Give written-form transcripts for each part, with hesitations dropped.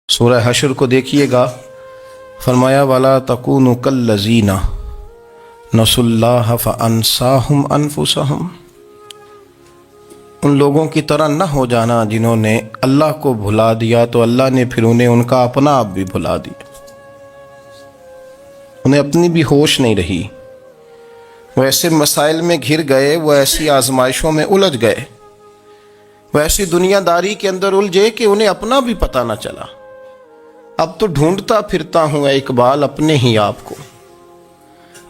سورہ حشر کو دیکھیے گا، فرمایا وَلَا تَكُونُوا كَالَّذِينَ نَسُوا اللَّهَ فَأَنسَاهُمْ أَنفُسَهُمْ، ان لوگوں کی طرح نہ ہو جانا جنہوں نے اللہ کو بھلا دیا تو اللہ نے پھر انہیں ان کا اپنا آپ بھی بھلا دیا، انہیں اپنی بھی ہوش نہیں رہی، وہ ایسے مسائل میں گھر گئے، وہ ایسی آزمائشوں میں الجھ گئے، وہ ایسی دنیا داری کے اندر الجھے کہ انہیں اپنا بھی پتہ نہ چلا۔ اب تو ڈھونڈتا پھرتا ہوں اے اقبال اپنے ہی آپ کو،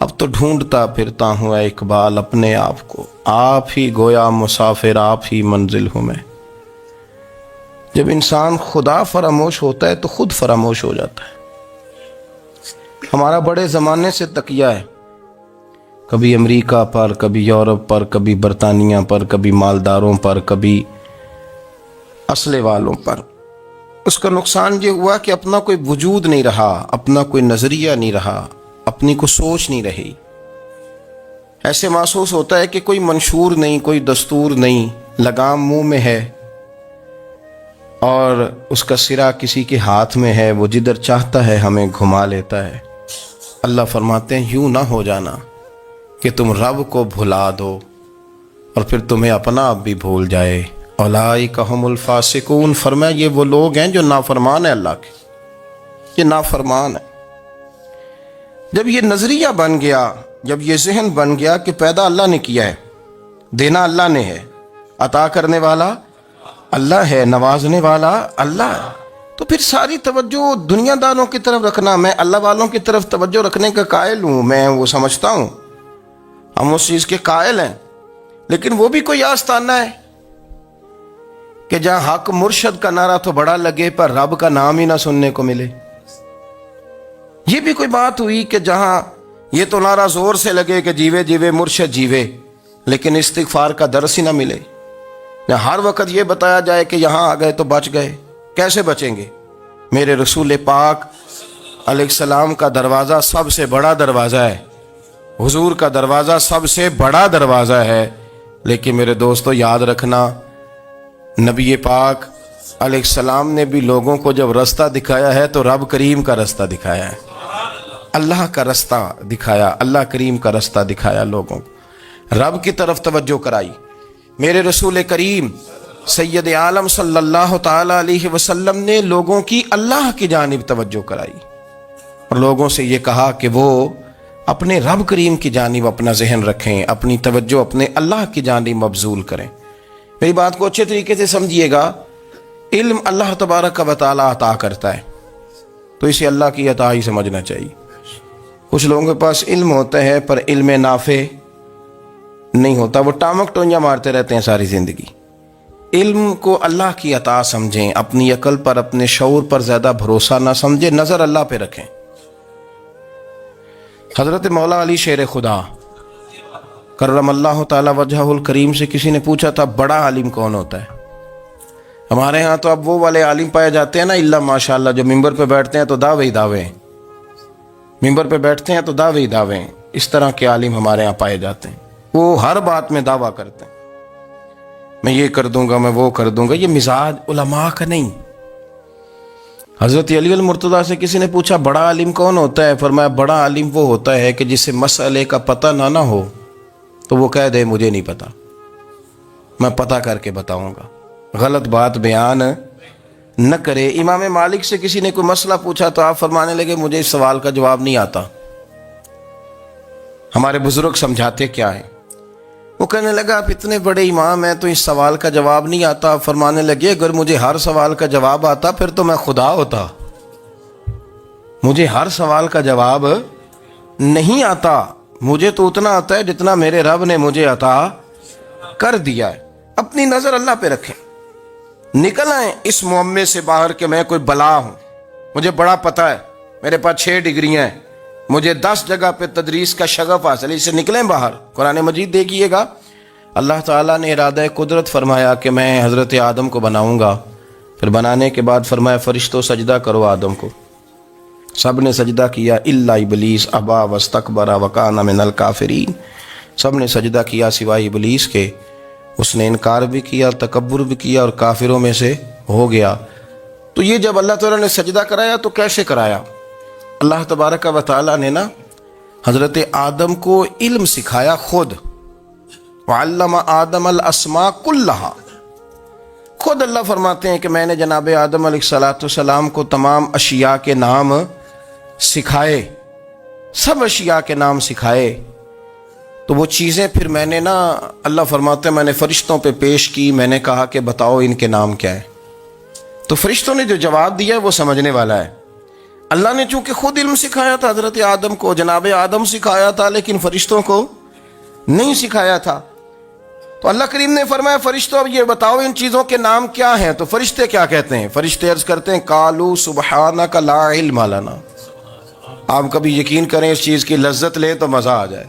اب تو ڈھونڈتا پھرتا ہوں اے اقبال اپنے آپ کو، آپ ہی گویا مسافر آپ ہی منزل ہوں میں۔ جب انسان خدا فراموش ہوتا ہے تو خود فراموش ہو جاتا ہے۔ ہمارا بڑے زمانے سے تکیہ ہے، کبھی امریکہ پر، کبھی یورپ پر، کبھی برطانیہ پر، کبھی مالداروں پر، کبھی اسلحے والوں پر۔ اس کا نقصان یہ ہوا کہ اپنا کوئی وجود نہیں رہا، اپنا کوئی نظریہ نہیں رہا، اپنی کوئی سوچ نہیں رہی۔ ایسے محسوس ہوتا ہے کہ کوئی منشور نہیں، کوئی دستور نہیں، لگام منہ میں ہے اور اس کا سرا کسی کے ہاتھ میں ہے، وہ جدھر چاہتا ہے ہمیں گھما لیتا ہے۔ اللہ فرماتے ہیں یوں نہ ہو جانا کہ تم رب کو بھلا دو اور پھر تمہیں اپنا آپ بھی بھول جائے۔ اولئک ھم الفاسقون، فرمایا یہ وہ لوگ ہیں جو نافرمان ہیں اللہ کے، یہ نافرمان ہے۔ جب یہ نظریہ بن گیا، جب یہ ذہن بن گیا کہ پیدا اللہ نے کیا ہے، دینا اللہ نے ہے، عطا کرنے والا اللہ ہے، نوازنے والا اللہ ہے، تو پھر ساری توجہ دنیا داروں کی طرف رکھنا، میں اللہ والوں کی طرف توجہ رکھنے کا قائل ہوں، میں وہ سمجھتا ہوں، ہم اس چیز کے قائل ہیں، لیکن وہ بھی کوئی آستانہ ہے کہ جہاں حق مرشد کا نعرہ تو بڑا لگے پر رب کا نام ہی نہ سننے کو ملے۔ یہ بھی کوئی بات ہوئی کہ جہاں یہ تو نعرہ زور سے لگے کہ جیوے جیوے مرشد جیوے، لیکن استغفار کا درس ہی نہ ملے، نہ ہر وقت یہ بتایا جائے کہ یہاں آ گئے تو بچ گئے۔ کیسے بچیں گے؟ میرے رسول پاک علیہ السلام کا دروازہ سب سے بڑا دروازہ ہے، حضور کا دروازہ سب سے بڑا دروازہ ہے، لیکن میرے دوستو یاد رکھنا، نبی پاک علیہ السلام نے بھی لوگوں کو جب رستہ دکھایا ہے تو رب کریم کا رستہ دکھایا ہے، اللہ کا رستہ دکھایا، اللہ کریم کا رستہ دکھایا، لوگوں کو رب کی طرف توجہ کرائی۔ میرے رسول کریم سید عالم صلی اللہ تعالی علیہ وسلم نے لوگوں کی اللہ کی جانب توجہ کرائی اور لوگوں سے یہ کہا کہ وہ اپنے رب کریم کی جانب اپنا ذہن رکھیں، اپنی توجہ اپنے اللہ کی جانب مبذول کریں۔ میری بات کو اچھے طریقے سے سمجھیے گا، علم اللہ تبارک و تعالی عطا کرتا ہے تو اسے اللہ کی عطا ہی سمجھنا چاہیے۔ کچھ لوگوں کے پاس علم ہوتا ہے پر علم نافع نہیں ہوتا، وہ ٹامک ٹونیاں مارتے رہتے ہیں ساری زندگی۔ علم کو اللہ کی عطا سمجھیں، اپنی عقل پر، اپنے شعور پر زیادہ بھروسہ نہ سمجھیں، نظر اللہ پہ رکھیں۔ حضرت مولا علی شیر خدا کرم اللہ تعالی وجہہ الکریم سے کسی نے پوچھا تھا بڑا عالم کون ہوتا ہے؟ ہمارے ہاں تو اب وہ والے عالم پائے جاتے ہیں نا، اللہ ماشاءاللہ، جو ممبر پہ بیٹھتے ہیں تو دعوے ہی دعوے، ممبر پہ بیٹھتے ہیں تو دعوے ہی دعوے، اس طرح کے عالم ہمارے ہاں پائے جاتے ہیں، وہ ہر بات میں دعویٰ کرتے ہیں، میں یہ کر دوں گا، میں وہ کر دوں گا۔ یہ مزاج علماء کا نہیں۔ حضرت علی المرتضیٰ سے کسی نے پوچھا بڑا عالم کون ہوتا ہے؟ فرمایا بڑا عالم وہ ہوتا ہے کہ جسے مسئلے کا پتہ نہ ہو تو وہ کہہ دے مجھے نہیں پتا، میں پتہ کر کے بتاؤں گا، غلط بات بیان نہ کرے۔ امام مالک سے کسی نے کوئی مسئلہ پوچھا تو آپ فرمانے لگے مجھے اس سوال کا جواب نہیں آتا، ہمارے بزرگ سمجھاتے کیا ہے؟ وہ کہنے لگا آپ اتنے بڑے امام ہیں تو اس سوال کا جواب نہیں آتا۔ آپ فرمانے لگے اگر مجھے ہر سوال کا جواب آتا پھر تو میں خدا ہوتا، مجھے ہر سوال کا جواب نہیں آتا، مجھے تو اتنا آتا ہے جتنا میرے رب نے مجھے عطا کر دیا ہے۔ اپنی نظر اللہ پہ رکھیں، نکل آئیں اس معمے سے باہر کہ میں کوئی بلا ہوں، مجھے بڑا پتہ ہے، میرے پاس 6 ڈگریاں ہیں، مجھے 10 جگہ پہ تدریس کا شغف حاصل ہے، اس سے نکلیں باہر۔ قرآن مجید دیکھیے گا، اللہ تعالیٰ نے ارادہ قدرت فرمایا کہ میں حضرت آدم کو بناؤں گا، پھر بنانے کے بعد فرمایا فرشتوں سجدہ کرو آدم کو، سب نے سجدہ کیا الا ابلیس ابا واستکبر وکان من الکافرین، سب نے سجدہ کیا سوائے ابلیس کے، اس نے انکار بھی کیا، تکبر بھی کیا اور کافروں میں سے ہو گیا۔ تو یہ جب اللہ تعالیٰ نے سجدہ کرایا تو کیسے کرایا؟ اللہ تبارک و تعالیٰ نے نا حضرت آدم کو علم سکھایا خود. وعلم آدم الاسماء کلہا. خود اللہ فرماتے ہیں کہ میں نے جناب آدم علیہ السلام کو تمام اشیاء کے نام سکھائے، سب اشیاء کے نام سکھائے. تو وہ چیزیں پھر میں نے نا، اللہ فرماتے ہیں میں نے فرشتوں پہ پیش کی. میں نے کہا کہ بتاؤ ان کے نام کیا ہے. تو فرشتوں نے جو جواب دیا وہ سمجھنے والا ہے. اللہ نے چونکہ خود علم سکھایا تھا حضرت آدم کو، جناب آدم سکھایا تھا، لیکن فرشتوں کو نہیں سکھایا تھا. تو اللہ کریم نے فرمایا فرشتوں اب یہ بتاؤ ان چیزوں کے نام کیا ہیں. تو فرشتے کیا کہتے ہیں؟ فرشتے عرض کرتے ہیں قالوا سبحانک لا علم لنا. آپ کبھی یقین کریں اس چیز کی لذت لے تو مزہ آ جائے.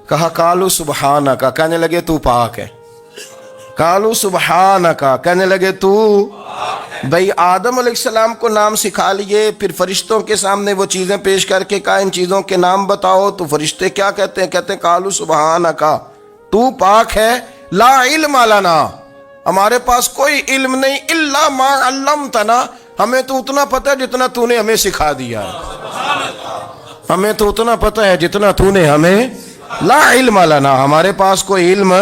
کہا قالوا سبحانک، کہنے لگے تو پاک ہے. قالوا سبحانک، کہنے لگے تو بھائی آدم علیہ السلام کو نام سکھا لیے، پھر فرشتوں کے سامنے وہ چیزیں پیش کر کے کہا ان چیزوں کے نام بتاؤ. تو فرشتے کیا کہتے ہیں؟ کہتے ہیں قالوا سبحانک، تو پاک ہے، لا علم لنا، ہمارے پاس کوئی علم نہیں، الا ما علمتنا، ہمیں تو اتنا پتہ ہے جتنا تو نے ہمیں سکھا دیا ہے. ہمیں تو اتنا پتہ ہے جتنا تو نے ہمیں، لا علم لنا، ہمارے پاس کوئی علم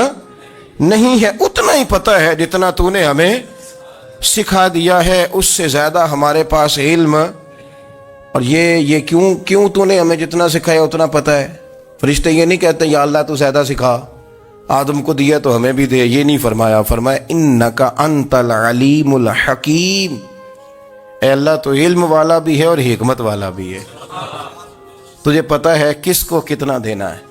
نہیں ہے، اتنا ہی پتہ ہے جتنا تو نے ہمیں سکھا دیا ہے، اس سے زیادہ ہمارے پاس علم. اور یہ کیوں تو نے ہمیں جتنا سکھایا اتنا پتہ ہے. فرشتے یہ نہیں کہتے یا اللہ تو زیادہ سکھا، آدم کو دیا تو ہمیں بھی دے. یہ نہیں فرمایا، فرمایا انک انت العلیم الحکیم، اے اللہ تو علم والا بھی ہے اور حکمت والا بھی ہے. تجھے پتہ ہے کس کو کتنا دینا ہے.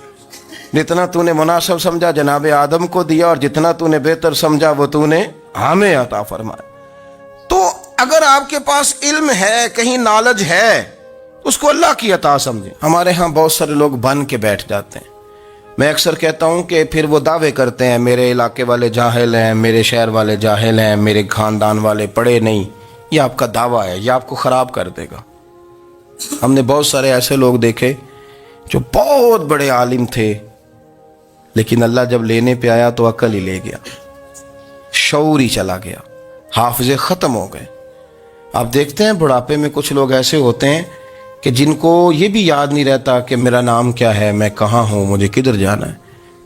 جتنا تو نے مناسب سمجھا جناب آدم کو دیا، اور جتنا تو نے بہتر سمجھا وہ تو نے ہمیں عطا فرمایا. تو اگر آپ کے پاس علم ہے، کہیں نالج ہے، اس کو اللہ کی عطا سمجھیں. ہمارے ہاں بہت سارے لوگ بن کے بیٹھ جاتے ہیں. میں اکثر کہتا ہوں کہ پھر وہ دعوے کرتے ہیں میرے علاقے والے جاہل ہیں، میرے شہر والے جاہل ہیں، میرے خاندان والے پڑھے نہیں. یہ آپ کا دعویٰ ہے، یہ آپ کو خراب کر دے گا. ہم نے بہت سارے ایسے لوگ دیکھے جو بہت بڑے عالم تھے، لیکن اللہ جب لینے پہ آیا تو عقل ہی لے گیا، شعور ہی چلا گیا، حافظے ختم ہو گئے. آپ دیکھتے ہیں بڑھاپے میں کچھ لوگ ایسے ہوتے ہیں کہ جن کو یہ بھی یاد نہیں رہتا کہ میرا نام کیا ہے، میں کہاں ہوں، مجھے کدھر جانا ہے.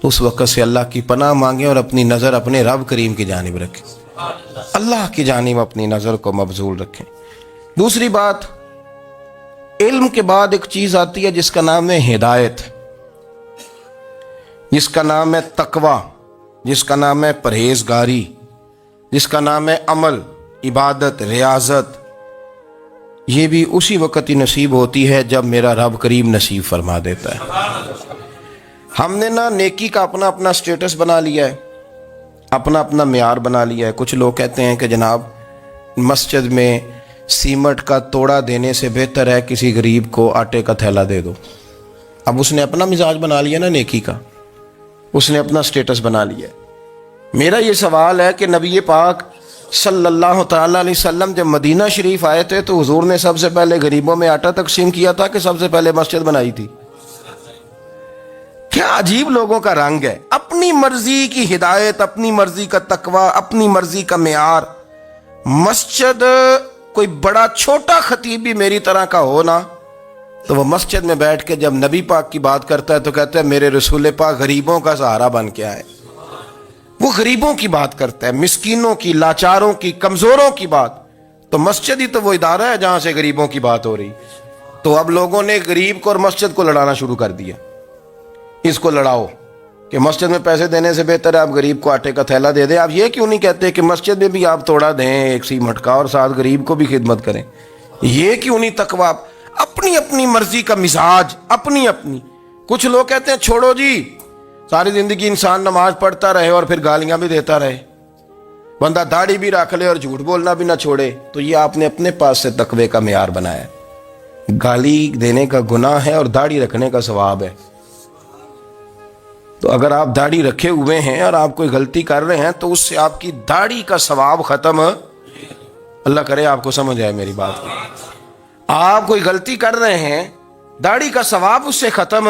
تو اس وقت سے اللہ کی پناہ مانگیں اور اپنی نظر اپنے رب کریم کی جانب رکھیں، اللہ کی جانب اپنی نظر کو مبذول رکھیں. دوسری بات، علم کے بعد ایک چیز آتی ہے جس کا نام ہے ہدایت، جس کا نام ہے تقوی، جس کا نام ہے پرہیزگاری، جس کا نام ہے عمل، عبادت، ریاضت. یہ بھی اسی وقت ہی نصیب ہوتی ہے جب میرا رب کریم نصیب فرما دیتا ہے. ہم نے نا نیکی کا اپنا اپنا سٹیٹس بنا لیا ہے، اپنا اپنا معیار بنا لیا ہے. کچھ لوگ کہتے ہیں کہ جناب مسجد میں سیمٹ کا توڑا دینے سے بہتر ہے کسی غریب کو آٹے کا تھیلا دے دو. اب اس نے اپنا مزاج بنا لیا نا نیکی کا، اس نے اپنا سٹیٹس بنا لیا. میرا یہ سوال ہے کہ نبی پاک صلی اللہ تعالیٰ علیہ وسلم جب مدینہ شریف آئے تھے تو حضور نے سب سے پہلے غریبوں میں آٹا تقسیم کیا تھا کہ سب سے پہلے مسجد بنائی تھی؟ کیا عجیب لوگوں کا رنگ ہے، اپنی مرضی کی ہدایت، اپنی مرضی کا تقوی، اپنی مرضی کا معیار. مسجد کوئی بڑا چھوٹا خطیب بھی میری طرح کا ہو نا، تو وہ مسجد میں بیٹھ کے جب نبی پاک کی بات کرتا ہے تو کہتا ہے میرے رسول پاک غریبوں کا سہارا بن کے آئے. وہ غریبوں کی بات کرتا ہے، مسکینوں کی، لاچاروں کی، کمزوروں کی بات. تو مسجد ہی تو وہ ادارہ ہے جہاں سے غریبوں کی بات ہو رہی. تو اب لوگوں نے غریب کو اور مسجد کو لڑانا شروع کر دیا. اس کو لڑاؤ کہ مسجد میں پیسے دینے سے بہتر ہے آپ غریب کو آٹے کا تھیلا دے دیں. آپ یہ کیوں نہیں کہتے کہ مسجد میں بھی آپ توڑا دیں ایک سیمٹ کا اور ساتھ غریب کو بھی خدمت کریں؟ یہ کیوں نہیں تقویٰ؟ اپنی اپنی مرضی کا مزاج، اپنی اپنی. کچھ لوگ کہتے ہیں چھوڑو جی، ساری زندگی انسان نماز پڑھتا رہے اور پھر گالیاں بھی دیتا رہے، بندہ داڑھی بھی رکھ لے اور جھوٹ بولنا بھی نہ چھوڑے. تو یہ آپ نے اپنے پاس سے تقوی کا معیار بنایا. گالی دینے کا گناہ ہے اور داڑھی رکھنے کا ثواب ہے. تو اگر آپ داڑھی رکھے ہوئے ہیں اور آپ کوئی غلطی کر رہے ہیں تو اس سے آپ کی داڑھی کا ثواب ختم. اللہ کرے آپ کو سمجھ آئے میری بات. آپ کوئی غلطی کر رہے ہیں، داڑھی کا ثواب اس سے ختم،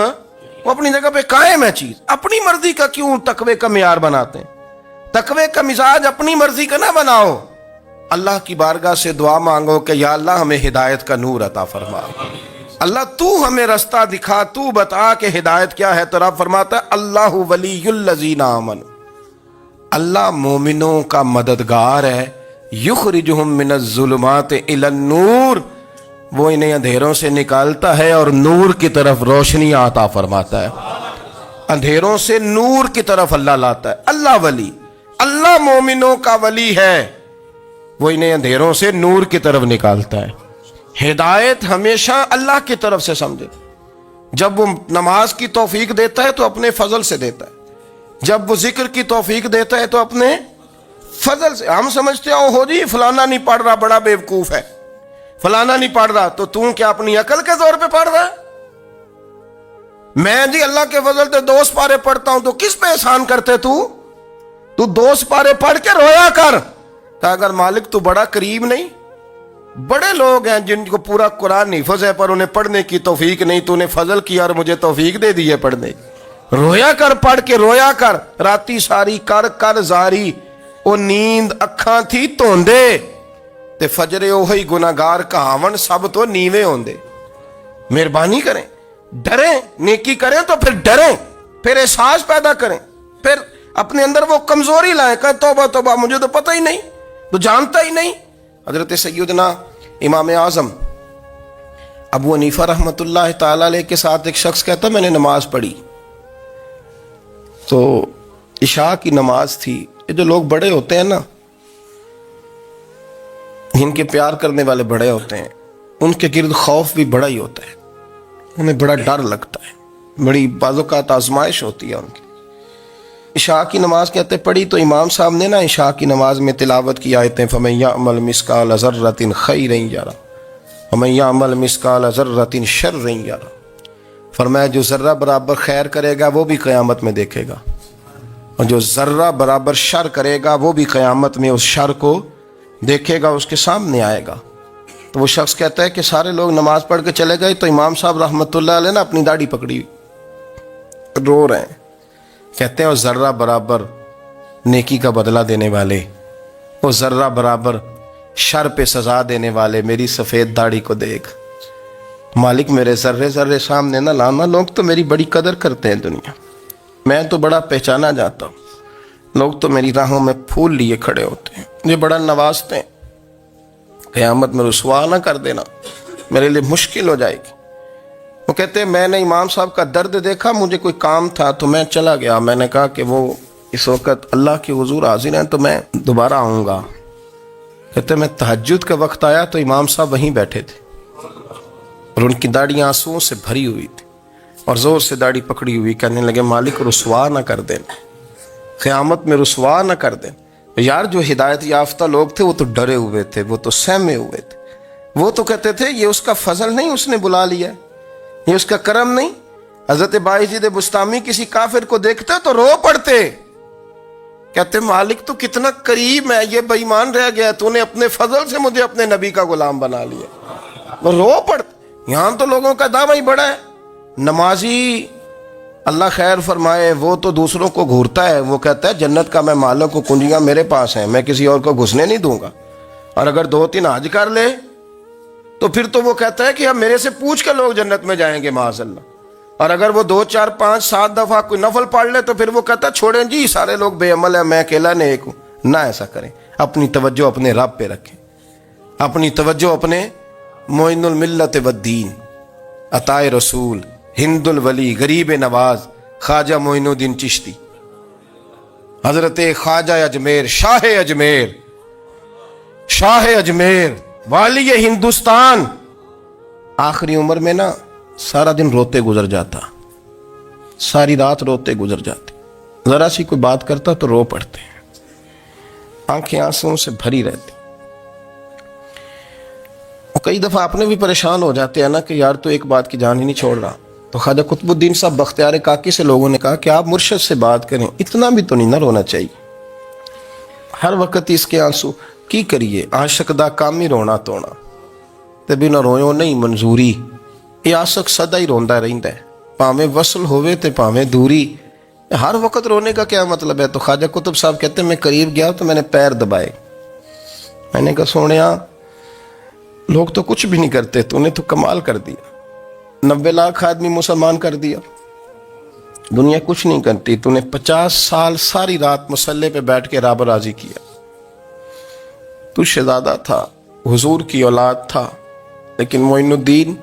وہ اپنی جگہ پہ قائم ہے چیز. اپنی مرضی کا کیوں تقوی کا معیار بناتے ہیں؟ تقوی کا مزاج اپنی مرضی کا نہ بناؤ، اللہ کی بارگاہ سے دعا مانگو کہ یا اللہ ہمیں ہدایت کا نور عطا فرما، اللہ تو ہمیں رستہ دکھا، تو بتا کہ ہدایت کیا ہے۔ تو رب فرماتا ہے اللہ ولی الذین آمنوا، اللہ مومنوں کا مددگار ہے، یخرجہم من الظلمات الی النور، وہ انہیں اندھیروں سے نکالتا ہے اور نور کی طرف روشنی عطا فرماتا ہے، اندھیروں سے نور کی طرف اللہ لاتا ہے۔ اللہ ولی، اللہ مومنوں کا ولی ہے، وہ انہیں اندھیروں سے نور کی طرف نکالتا ہے۔ ہدایت ہمیشہ اللہ کی طرف سے سمجھے، جب وہ نماز کی توفیق دیتا ہے تو اپنے فضل سے دیتا ہے، جب وہ ذکر کی توفیق دیتا ہے تو اپنے فضل سے۔ ہم سمجھتے ہیں ہو جی فلانا نہیں پڑھ رہا بڑا بیوقوف ہے، فلانا نہیں پڑھ رہا، تو کیا اپنی عقل کے زور پہ پڑھ رہا ہے؟ میں جی اللہ کے فضل سے 2 سپارے پڑھتا ہوں، تو کس پہ احسان کرتے تو 2 سپارے پڑھ کے رویا کر کہ اگر مالک تو بڑا قریب نہیں۔ بڑے لوگ ہیں جن کو پورا قرآن حفظ ہے پر انہیں پڑھنے کی توفیق نہیں، تو انہیں فضل کیا اور مجھے توفیق دے دی ہے پڑھنے کی۔ رویا کر، پڑھ کے رویا کر، راتی ساری کر زاری، او نیند اکھاں تھی توندے تے فجرے اوہی گناہگار کہاون سب تو نیوے ہوندے۔ مہربانی کریں، ڈریں، نیکی کریں تو پھر ڈریں، پھر احساس پیدا کریں، پھر اپنے اندر وہ کمزوری لائیں کہ توبہ توبہ مجھے تو پتہ ہی نہیں، تو جانتا ہی نہیں۔ حضرت سیدنا امام اعظم ابو حنیفہ رحمۃ اللہ تعالی علیہ کے ساتھ ایک شخص کہتا میں نے نماز پڑھی، تو عشاء کی نماز تھی۔ یہ جو لوگ بڑے ہوتے ہیں نا، جن کے پیار کرنے والے بڑے ہوتے ہیں، ان کے گرد خوف بھی بڑا ہی ہوتا ہے، انہیں بڑا ڈر لگتا ہے، بڑی بعض اوقات آزمائش ہوتی ہے ان کی۔ عشاء کی نماز کہتے پڑھی تو امام صاحب نے نا عشاء کی نماز میں تلاوت کی آیتیں فَمَن يَعْمَلْ مِثْقَالَ ذَرَّةٍ خَيْرًا يَرَهُ وَمَن يَعْمَلْ مِثْقَالَ ذَرَّةٍ شَرًّا يَرَهُ، فرمایا جو ذرہ برابر خیر کرے گا وہ بھی قیامت میں دیکھے گا، اور جو ذرہ برابر شر کرے گا وہ بھی قیامت میں اس شر کو دیکھے گا، اس کے سامنے آئے گا۔ تو وہ شخص کہتا ہے کہ سارے لوگ نماز پڑھ کے چلے گئے، تو امام صاحب رحمۃ اللہ علیہ نے اپنی داڑھی پکڑی، رو رہے ہیں، کہتے ہیں وہ ذرہ برابر نیکی کا بدلہ دینے والے، وہ ذرہ برابر شر پہ سزا دینے والے میری سفید داڑھی کو دیکھ، مالک میرے ذرے ذرے سامنے نہ لانا، لوگ تو میری بڑی قدر کرتے ہیں دنیا، میں تو بڑا پہچانا جاتا ہوں، لوگ تو میری راہوں میں پھول لیے کھڑے ہوتے ہیں، مجھے بڑا نوازتے ہیں، قیامت میں رسوا نہ کر دینا، میرے لیے مشکل ہو جائے گی۔ وہ کہتے ہیں میں نے امام صاحب کا درد دیکھا، مجھے کوئی کام تھا تو میں چلا گیا، میں نے کہا کہ وہ اس وقت اللہ کے حضور حاضر ہیں تو میں دوبارہ آؤں گا۔ کہتے ہیں میں تہجد کا وقت آیا تو امام صاحب وہیں بیٹھے تھے، اور ان کی داڑھی آنسوؤں سے بھری ہوئی تھی، اور زور سے داڑھی پکڑی ہوئی، کہنے لگے مالک رسوا نہ کر دیں، قیامت میں رسوا نہ کر دیں۔ یار جو ہدایت یافتہ لوگ تھے وہ تو ڈرے ہوئے تھے، وہ تو سہمے ہوئے تھے، وہ تو کہتے تھے یہ اس کا فضل نہیں، اس نے بلا لیا، یہ اس کا کرم نہیں۔ حضرت باعزید بستامی کسی کافر کو دیکھتے تو رو پڑتے، کہتے مالک تو کتنا قریب ہے، یہ بے ایمان رہ گیا، تو نے اپنے فضل سے مجھے اپنے نبی کا غلام بنا لیا، وہ رو پڑتے۔ یہاں تو لوگوں کا دعویٰ ہی بڑا ہے، نمازی اللہ خیر فرمائے وہ تو دوسروں کو گھورتا ہے، وہ کہتا ہے جنت کا میں مالک کو کنجیاں میرے پاس ہیں، میں کسی اور کو گھسنے نہیں دوں گا، اور اگر 2-3 حج کر لے تو پھر تو وہ کہتا ہے کہ اب میرے سے پوچھ کے لوگ جنت میں جائیں گے معاذ اللہ، اور اگر وہ 2 4 5 7 دفعہ کوئی نفل پڑھ لے تو پھر وہ کہتا ہے چھوڑیں جی سارے لوگ بے عمل ہیں، میں اکیلا نیک ہوں۔ نہ ایسا کریں، اپنی توجہ اپنے رب پہ رکھیں، اپنی توجہ اپنے معین الملت والدین، عطا رسول، ہند الولی، غریب نواز، خواجہ معین الدین چشتی، حضرت خواجہ اجمیر، شاہ اجمیر، والی ہندوستان، آخری عمر میں نا سارا دن روتے گزر جاتا، ساری رات روتے گزر جاتے، ذرا سی کوئی بات کرتا تو رو پڑتے، آنکھیں آنسوں سے بھری رہتی۔ کئی دفعہ آپ نے بھی پریشان ہو جاتے ہیں نا کہ یار تو ایک بات کی جان ہی نہیں چھوڑ رہا، تو خواجہ قطب الدین صاحب بختیار کاکی سے لوگوں نے کہا کہ آپ مرشد سے بات کریں، اتنا بھی تو نہیں نہ رونا چاہیے، ہر وقت اس کے آنسو کی کریے، عاشق دا کام ہی رونا تونا تے بنا رویوں نہیں منظوری، یہ عاشق سدا ہی روندا رہندا ہے، پاویں وصل ہوئے تے پاویں دوری، ہر وقت رونے کا کیا مطلب ہے؟ تو خواجہ قطب صاحب کہتے ہیں میں قریب گیا تو میں نے پیر دبائے، میں نے کہا سونیا لوگ تو کچھ بھی نہیں کرتے، تو نے تو کمال کر دیا، 90 لاکھ آدمی مسلمان کر دیا، دنیا کچھ نہیں کرتی، تو نے 50 سال ساری رات مسلح پہ بیٹھ کے رب راضی کیا۔ تو شہزادہ تھا، حضور کی اولاد تھا، لیکن معین الدین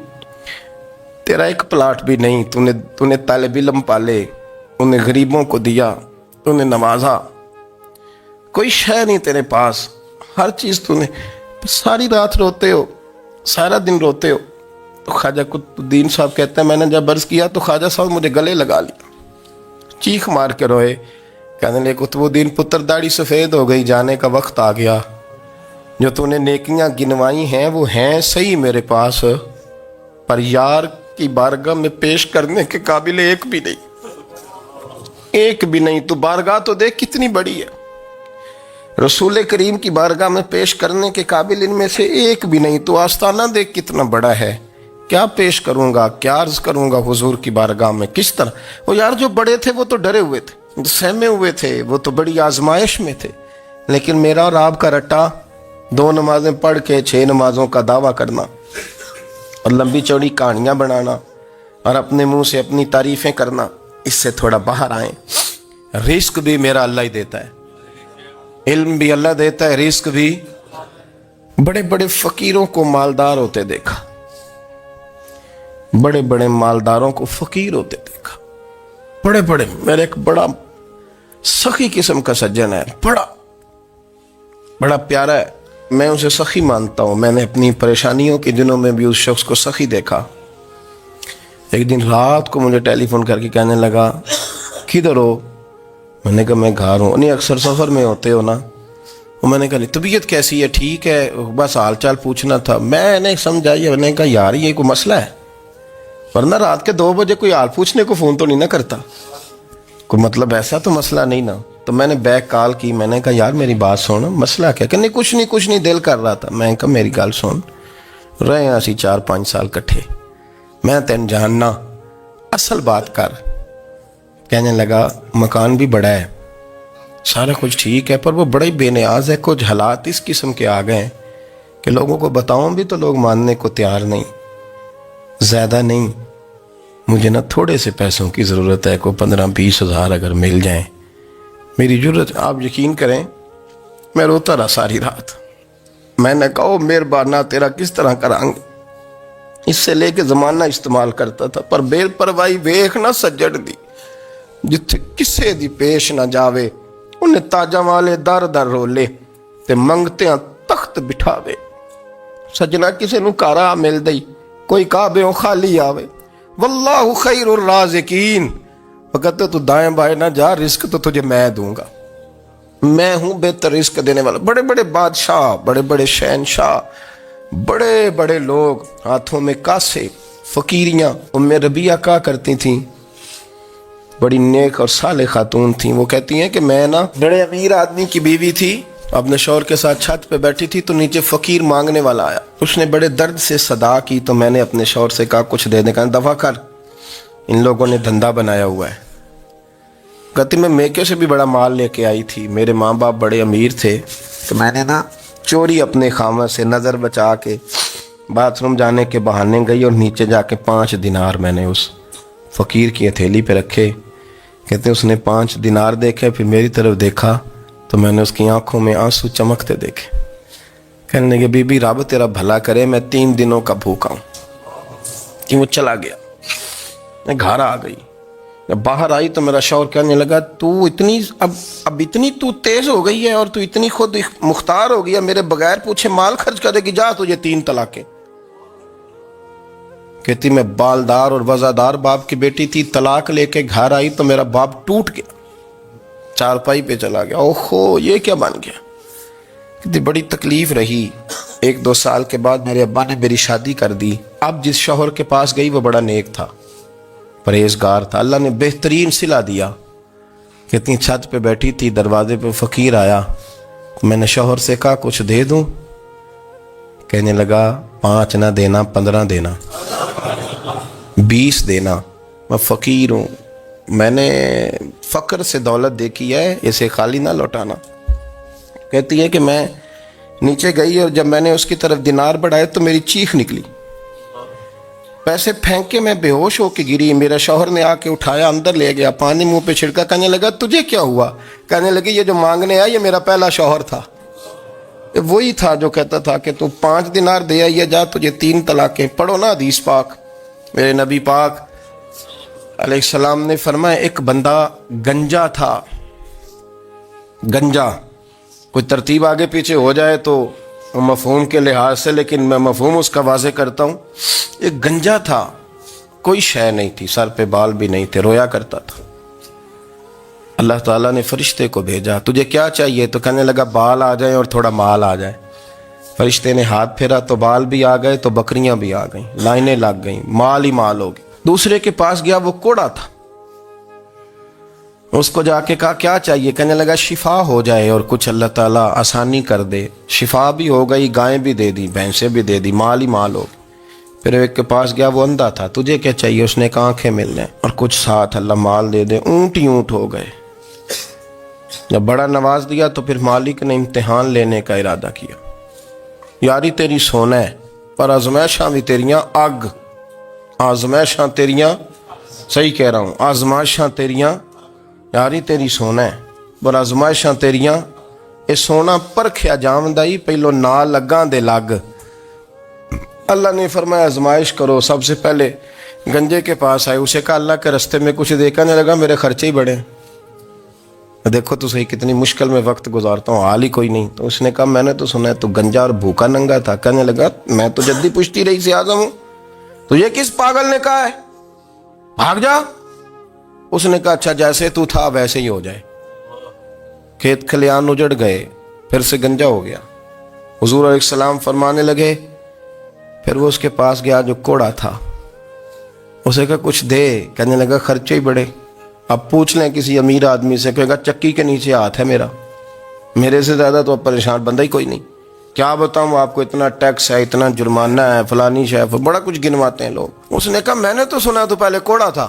تیرا ایک پلاٹ بھی نہیں، تو نے طالب علم پالے، انہیں غریبوں کو دیا، انہیں نوازا، کوئی شے نہیں تیرے پاس، ہر چیز تو نے، ساری رات روتے ہو، سارا دن روتے ہو۔ تو خواجہ قطب الدین صاحب کہتے ہیں میں نے جب عرض کیا تو خواجہ صاحب مجھے گلے لگا لیا، چیخ مار کے روئے، کہنے لگے قطب الدین پتر داڑھی سفید ہو گئی، جانے کا وقت آ گیا، جو تو نے نیکیاں گنوائی ہیں وہ ہیں صحیح میرے پاس، پر یار کی بارگاہ میں پیش کرنے کے قابل ایک بھی نہیں، ایک بھی نہیں۔ تو بارگاہ تو دیکھ کتنی بڑی ہے، رسول کریم کی بارگاہ میں پیش کرنے کے قابل ان میں سے ایک بھی نہیں، تو آستانہ دیکھ کتنا بڑا ہے، کیا پیش کروں گا، کیا عرض کروں گا حضور کی بارگاہ میں، کس طرح۔ وہ یار جو بڑے تھے وہ تو ڈرے ہوئے تھے، سہمے ہوئے تھے، وہ تو بڑی آزمائش میں تھے، لیکن میرا اور آپ کا رٹا 2 نمازیں پڑھ کے 6 نمازوں کا دعویٰ کرنا اور لمبی چوڑی کہانیاں بنانا اور اپنے منہ سے اپنی تعریفیں کرنا، اس سے تھوڑا باہر آئیں۔ رزق بھی میرا اللہ ہی دیتا ہے، علم بھی اللہ دیتا ہے، رزق بھی۔ بڑے بڑے فقیروں کو مالدار ہوتے دیکھا، بڑے بڑے مالداروں کو فقیر ہوتے دیکھا، بڑے بڑے، میرے ایک بڑا سخی قسم کا سجن ہے، بڑا پیارا ہے، میں اسے سخی مانتا ہوں، میں نے اپنی پریشانیوں کے دنوں میں بھی اس شخص کو سخی دیکھا۔ ایک دن رات کو مجھے ٹیلی فون کر کے کہنے لگا کدھر ہو؟ میں نے کہا میں گھر ہوں۔ نہیں اکثر سفر میں ہوتے ہو نا؟ وہ میں نے کہا طبیعت کیسی ہے؟ ٹھیک ہے، بس حال چال پوچھنا تھا۔ میں نے سمجھائی، میں نے کہا یار یہ کوئی مسئلہ ہے، ورنہ رات کے 2 بجے کوئی حال پوچھنے کو فون تو نہیں نہ کرتا، کوئی مطلب ایسا تو مسئلہ نہیں نا۔ تو میں نے بیک کال کی، میں نے کہا یار میری بات سن، مسئلہ کیا؟ کہ نہیں کچھ نہیں دل کر رہا تھا۔ میں نے کہا میری گال سن، رہے ہیں اسی 4-5 سال کٹھے، میں تین جاننا، اصل بات کر۔ کہنے لگا مکان بھی بڑا ہے، سارا کچھ ٹھیک ہے، پر وہ بڑا ہی بے نیاز ہے، کچھ حالات اس قسم کے آ گئے ہیں کہ لوگوں کو بتاؤں بھی تو لوگ ماننے کو تیار نہیں، زیادہ نہیں، مجھے نا تھوڑے سے پیسوں کی ضرورت ہے، کوئی 15-20 ہزار اگر مل جائیں میری ضرورت۔ آپ یقین کریں میں روتا رہا ساری رات۔ میں نے کہا مہربانہ تیرا کس طرح کرانگے، اس سے لے کے زمانہ استعمال کرتا تھا، پر بے پرواہی ویخ نہ سجڑ دی، جتھے کسے دی پیش نہ جاوے، انہیں تاجاں والے در در رولے تے منگتے ہیں تخت بٹھاوے۔ سجنا کسے نو کارا مل دئی، کوئی کعبے خالی آوے، واللہ خیر الرازقین، وقت تو دائیں بائیں نہ جا، رزق تو تجھے میں دوں گا، میں ہوں بہتر رزق دینے والا۔ بڑے بڑے بادشاہ، بڑے بڑے شہنشاہ، بڑے بڑے لوگ، ہاتھوں میں کاسے، فقیریاں۔ ام ربیعہ کہا کرتی تھیں، بڑی نیک اور صالح خاتون تھیں، وہ کہتی ہیں کہ میں نا بڑے امیر آدمی کی بیوی تھی، اپنے شوہر کے ساتھ چھت پہ بیٹھی تھی تو نیچے فقیر مانگنے والا آیا، اس نے بڑے درد سے صدا کی تو میں نے اپنے شوہر سے کہا کچھ دے دے، کہا دفع کر، ان لوگوں نے دھندا بنایا ہوا ہے۔ کہتی میں میکے سے بھی بڑا مال لے کے آئی تھی، میرے ماں باپ بڑے امیر تھے، تو میں نے نا چوری اپنے خامہ سے نظر بچا کے باتھ روم جانے کے بہانے گئی اور نیچے جا کے 5 دینار میں نے اس فقیر کی ہتھیلی پہ رکھے۔ کہتے اس نے 5 دینار دیکھے، پھر میری طرف دیکھا تو میں نے اس کی آنکھوں میں آنسو چمکتے دیکھے۔ کہنے لگے بی بی رب تیرا بھلا کرے، میں 3 دنوں کا بھوکا ہوں۔ کہ وہ چلا گیا، میں گھر آ گئی، جب باہر آئی تو میرا شوہر کہنے لگا تو اتنی اب اتنی تو تیز ہو گئی ہے اور تو اتنی خود مختار ہو گیا، میرے بغیر پوچھے مال خرچ کرے گی، جا تجھے 3 طلاقیں۔ کہتی میں بالدار اور وزادار باپ کی بیٹی تھی، طلاق لے کے گھر آئی تو میرا باپ ٹوٹ گیا، چارپائی پہ چلا گیا، اوہو یہ کیا بن گیا۔ کہتی بڑی تکلیف رہی، 1-2 سال کے بعد میرے ابا نے میری شادی کر دی۔ اب جس شوہر کے پاس گئی وہ بڑا نیک تھا، پرہیزگار تھا، اللہ نے بہترین صلہ دیا۔ کہتی چھت پہ بیٹھی تھی، دروازے پہ فقیر آیا، میں نے شوہر سے کہا کچھ دے دوں؟ کہنے لگا 5 نہ دینا، 15 دینا، 20 دینا، میں فقیر ہوں، میں نے فقر سے دولت دیکھی ہے، اسے خالی نہ لوٹانا۔ کہتی ہے کہ میں نیچے گئی اور جب میں نے اس کی طرف دینار بڑھائے تو میری چیخ نکلی، پیسے پھینک کے میں بے ہوش ہو کے گری۔ میرا شوہر نے آ کے اٹھایا، اندر لے گیا، پانی منہ پہ چھڑکا، کہنے لگا تجھے کیا ہوا؟ کہنے لگی یہ جو مانگنے آیا یہ میرا پہلا شوہر تھا، وہی تھا جو کہتا تھا کہ تو 5 دینار دے آئیے جا، تجھے 3 طلاقیں۔ پڑھو نا حدیث پاک۔ میرے نبی پاک علیہ السلام نے فرمایا ایک بندہ گنجا تھا، گنجا، کوئی ترتیب آگے پیچھے ہو جائے تو مفہوم کے لحاظ سے، لیکن میں مفہوم اس کا واضح کرتا ہوں۔ ایک گنجا تھا، کوئی شے نہیں تھی، سر پہ بال بھی نہیں تھے، رویا کرتا تھا۔ اللہ تعالیٰ نے فرشتے کو بھیجا، تجھے کیا چاہیے؟ تو کہنے لگا بال آ جائیں اور تھوڑا مال آ جائے۔ فرشتے نے ہاتھ پھیرا تو بال بھی آ گئے، تو بکریاں بھی آ گئیں، لائنیں لگ گئیں، مال ہی مال ہو گئے۔ دوسرے کے پاس گیا، وہ کوڑا تھا، اس کو جا کے کہا کیا چاہیے؟ کہنے لگا شفا ہو جائے اور کچھ اللہ تعالیٰ آسانی کر دے۔ شفا بھی ہو گئی، گائیں بھی دے دی، بھینسیں بھی دے دی، مال ہی مال ہو گئے۔ پھر ایک کے پاس گیا، وہ اندھا تھا، تجھے کیا چاہیے؟ اس نے کہا آنکھیں مل جائیں اور کچھ ساتھ اللہ مال دے دے۔ اونٹ ہی اونٹ ہو گئے۔ جب بڑا نواز دیا تو پھر مالک نے امتحان لینے کا ارادہ کیا، یاری تیری سونا ہے پر آزمائشاں بھی تیریاں اگ، آزمائشاں تیریاں، صحیح کہہ رہا ہوں، آزمائشاں تیریاں، یاری تیری سونا ہے پر آزمائشاں تیریاں، اے سونا پرکھیا جامدائی پہلو نہ لگاں دے لگ۔ اللہ نے فرمایا آزمائش کرو۔ سب سے پہلے گنجے کے پاس آئے، اسے کہا اللہ کے رستے میں کچھ دے، کہنے لگا میرے خرچے ہی بڑے ہیں، دیکھو تو صحیح کتنی مشکل میں وقت گزارتا ہوں، حال ہی کوئی نہیں۔ تو اس نے کہا میں نے تو سنا ہے تو گنجا اور بھوکا ننگا تھا۔ کہنے لگا میں تو جدی پشتی رئیس اعظم ہوں، تو یہ کس پاگل نے کہا ہے بھاگ جا؟ اس نے کہا اچھا جیسے تو تھا ویسے ہی ہو جائے۔ کھیت کھلیان اجڑ گئے، پھر سے گنجا ہو گیا۔ حضور علیہ السلام فرمانے لگے، پھر وہ اس کے پاس گیا جو کوڑا تھا، اسے کہا کچھ دے، کہنے لگا خرچے ہی بڑے۔ اب پوچھ لیں کسی امیر آدمی سے، کہے گا چکی کے نیچے ہاتھ ہے میرا، میرے سے زیادہ تو اب پریشان بندہ ہی کوئی نہیں، کیا بتاؤں آپ کو، اتنا ٹیکس ہے، اتنا جرمانہ ہے، فلانی شے، بڑا کچھ گنواتے ہیں لوگ۔ اس نے کہا میں نے تو سنا تو پہلے کوڑا تھا۔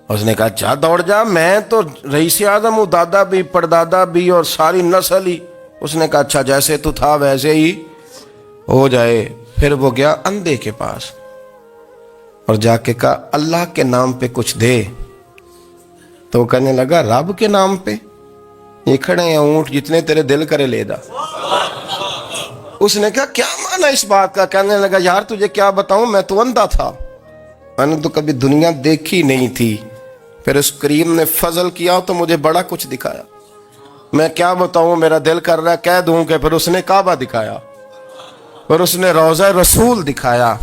اس نے کہا جا دوڑ جا، میں تو رئیس اعظم ہوں، دادا بھی پردادا بھی اور ساری نسل ہی۔ اس نے کہا اچھا جیسے تو تھا ویسے ہی ہو جائے۔ پھر وہ گیا اندھے کے پاس اور جا کے کہا اللہ کے نام پہ کچھ دے۔ تو وہ کہنے لگا رب کے نام پہ؟ یہ کھڑے ہیں اونٹ، جتنے تیرے دل کرے لے دا۔ اس نے کہا کیا معنی اس بات کا؟ کہنے لگا یار تجھے کیا بتاؤں، میں تو اندھا تھا، میں نے تو کبھی دنیا دیکھی نہیں تھی، پھر اس کریم نے فضل کیا تو مجھے بڑا کچھ دکھایا، میں کیا بتاؤں، میرا دل کر رہا ہے کہہ دوں کہ پھر اس نے کعبہ دکھایا، پھر اس نے روضہ رسول دکھایا،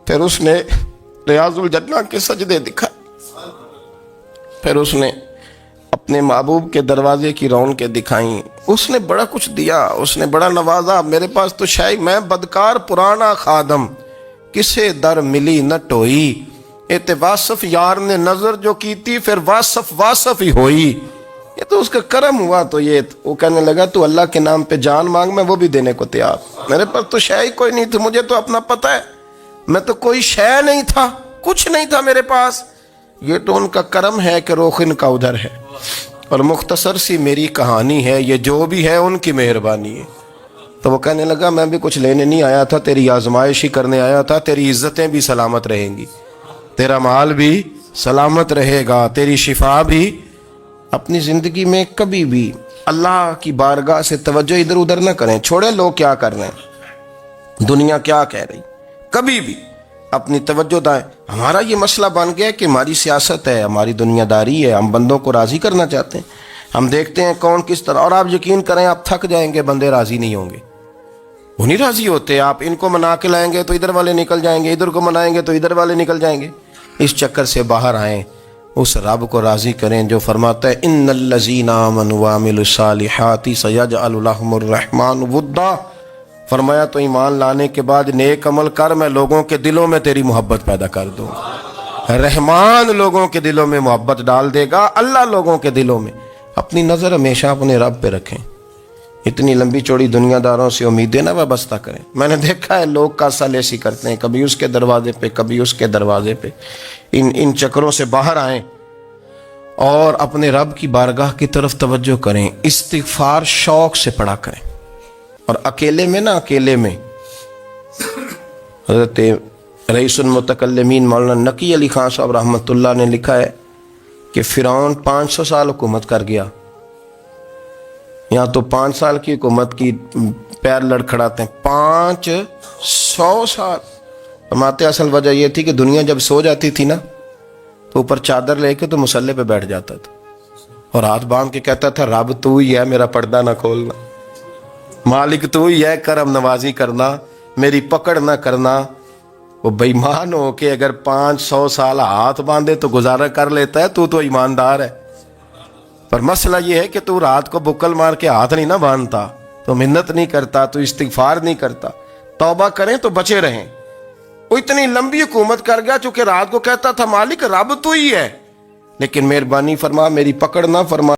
پھر اس نے ریاض الجنہ کے سجدے دکھائے، پھر اس نے اپنے محبوب کے دروازے کی رونقیں دکھائیں۔ اس نے بڑا کچھ دیا، اس نے بڑا نوازا۔ میرے پاس تو شاید میں بدکار پرانا خادم، کسے در ملی نہ ٹوئی، اے واصف یار نے نظر جو کی تھی، پھر واصف ہی ہوئی۔ یہ تو اس کا کرم ہوا۔ تو یہ وہ کہنے لگا تو اللہ کے نام پہ جان مانگ، میں وہ بھی دینے کو تیار، میرے پاس تو شے ہی کوئی نہیں تھی، مجھے تو اپنا پتہ ہے، میں تو کوئی شے نہیں تھا، کچھ نہیں تھا میرے پاس۔ یہ تو ان کا کرم ہے کہ رخ ان کا ادھر ہے، اور مختصر سی میری کہانی ہے، یہ جو بھی ہے ان کی مہربانی ہے۔ تو وہ کہنے لگا میں بھی کچھ لینے نہیں آیا تھا، تیری آزمائش ہی کرنے آیا تھا، تیری عزتیں بھی سلامت رہیں گی، تیرا مال بھی سلامت رہے گا، تیری شفا بھی۔ اپنی زندگی میں کبھی بھی اللہ کی بارگاہ سے توجہ ادھر ادھر نہ کریں، چھوڑیں لوگ کیا کر رہے ہیں، دنیا کیا کہہ رہی، کبھی بھی اپنی توجہ دائیں۔ ہمارا یہ مسئلہ بن گیا کہ ہماری سیاست ہے، ہماری دنیا داری ہے، ہم بندوں کو راضی کرنا چاہتے ہیں، ہم دیکھتے ہیں کون کس طرح، اور آپ یقین کریں آپ تھک جائیں گے، بندے راضی نہیں ہوں گے، وہ نہیں راضی ہوتے۔ آپ ان کو منا کے لائیں گے تو ادھر والے نکل جائیں گے، ادھر کو منائیں گے تو ادھر والے نکل جائیں گے۔ اس چکر سے باہر آئیں، اس رب کو راضی کریں جو فرماتا ہے ان الذین آمنوا وعملوا الصالحات سیجعل لهم الرحمن ودا۔ فرمایا تو ایمان لانے کے بعد نیک عمل کر، میں لوگوں کے دلوں میں تیری محبت پیدا کر دوں گا۔ رحمان لوگوں کے دلوں میں محبت ڈال دے گا، اللہ لوگوں کے دلوں میں۔ اپنی نظر ہمیشہ اپنے رب پہ رکھیں، اتنی لمبی چوڑی دنیا داروں سے امیدیں نہ وابستہ کریں۔ میں نے دیکھا ہے لوگ کاسا لیسی کرتے ہیں، کبھی اس کے دروازے پہ کبھی اس کے دروازے پہ، ان چکروں سے باہر آئیں اور اپنے رب کی بارگاہ کی طرف توجہ کریں، استغفار شوق سے پڑھا کریں، اور اکیلے میں نا، اکیلے میں حضرت رئیس المتکلمین مولانا نقی علی خان صاحب رحمۃ اللہ نے لکھا ہے کہ فرعون 500 سال حکومت کر گیا، یہاں تو 5 سال کی حکومت کی پیر لڑکھڑاتے ہیں، 500 سال۔ فرماتے اصل وجہ یہ تھی کہ دنیا جب سو جاتی تھی نا تو اوپر چادر لے کے تو مصلے پہ بیٹھ جاتا تھا اور ہاتھ باندھ کے کہتا تھا رب تو ہی ہے، میرا پردہ نہ کھولنا، مالک تو ہی ہے، کرم نوازی کرنا، میری پکڑ نہ کرنا۔ وہ بے ایمان ہو کے اگر 500 سال ہاتھ باندھے تو گزارا کر لیتا ہے، تو ایماندار ہے۔ پر مسئلہ یہ ہے کہ تو رات کو بکل مار کے ہاتھ نہیں نہ باندھتا، تو منت نہیں کرتا، تو استغفار نہیں کرتا۔ توبہ کریں تو بچے رہیں۔ وہ اتنی لمبی حکومت کر گیا چونکہ رات کو کہتا تھا مالک رب تو ہی ہے، لیکن مہربانی فرما، میری پکڑ نہ فرما۔